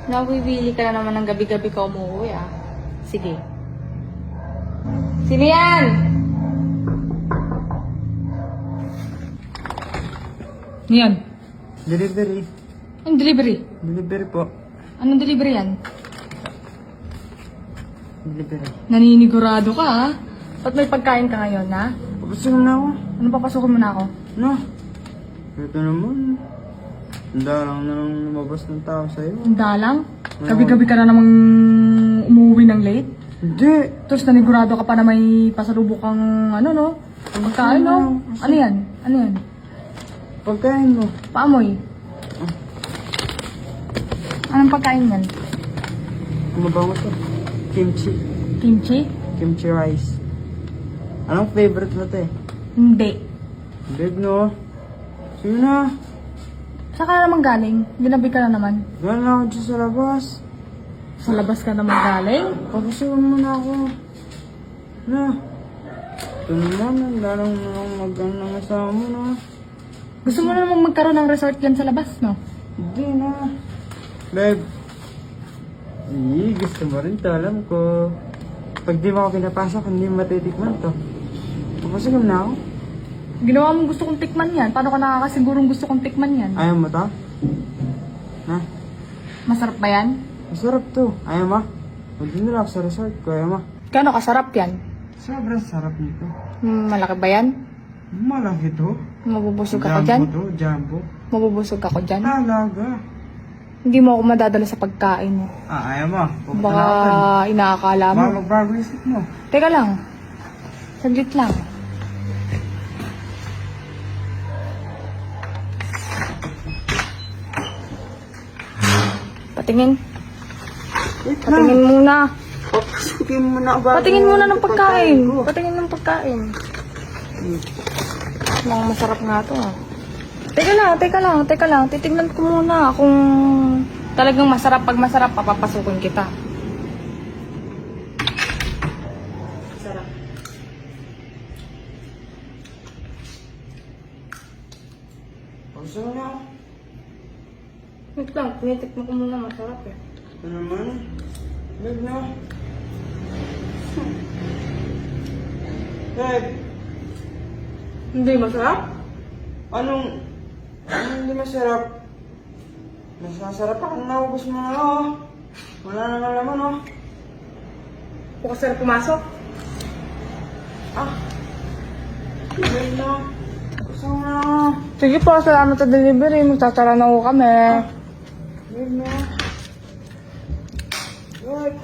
Nawibili ka na naman ng gabi-gabi ka umuwi ah. Sige. Sino yan? Ano yan? Delivery. Anong delivery? Delivery po. Anong delivery yan? Delivery. Naninigurado ka ah. Ba't may pagkain ka ngayon ha? Papasukin na ako. Ano papasukin mo na ako? No. Ito naman. Handa lang na lang lumabas ng tao sa'yo. Handa lang? Gabi-gabi ka na namang umuwi ng late? Hindi. Tapos nanigurado ka pa na may pasalubok kang ano no? Pagkain no? Ano yan? Ano yan? Pagkain mo. Paamoy. Anong pagkain yan? Kumabango to. Kimchi. Kimchi? Kimchi rice. Anong favorite mo to eh? Hindi. Babe no. Sige na. Saan ka na naman galing? Ginabi ka na naman. Gano'n lang ako dyan sa labas. Sa labas ka naman galing? Papasukin mo na ako. Na. Ito naman. Handa lang na lang mag-ano ng asawa mo na. Gusto mo na naman magkaroon ng resort yan sa labas, no? Hindi na. Babe. Gusto mo rin to, alam ko. Pag di mo ako pinapasok, hindi matitikman to. Papasukin mo na ako. Ginawa mong gusto kong tikman yan. Paano ka nakakasigurong gusto kong tikman yan? Ayaw mo to? Ha? Masarap ba yan? Masarap to. Ayaw mo? Magdun na ako sa resort ko. Ayaw mo? Kano kasarap yan? Sobrang sarap nito. Malaki ba yan? Malaki to. Mabubusog ako dyan? Jumbo to, jumbo. Mabubusog ako dyan? Talaga. Hindi mo ako madadala sa pagkain mo. Ayaw mo. Pupunta Baka na ako dun. inaakala mo. Baka magbago isip mo. Teka lang. Saglit lang. Patingin. Wait Patingin muna. Papasukin mo na ako. Patingin muna ng pagkain. Patingin ng pagkain. Mga masarap nga to ah. Teka lang. Titignan ko muna kung talagang masarap. Pag masarap, papapasukin kita. Sarap. Papasukin na ako. Wait lang, tinitikman ko muna. Masarap eh. Ito naman. Babe na. Babe. Hindi masarap? Anong hindi masarap? Masasarap ako. Naubos mo na ako. Wala na nga naman oh. Bukas na pumasok. Babe na. Gusto mo na ako. Sige po, salamat sa delivery. Magtatara na ko kami. Babe na. Babe.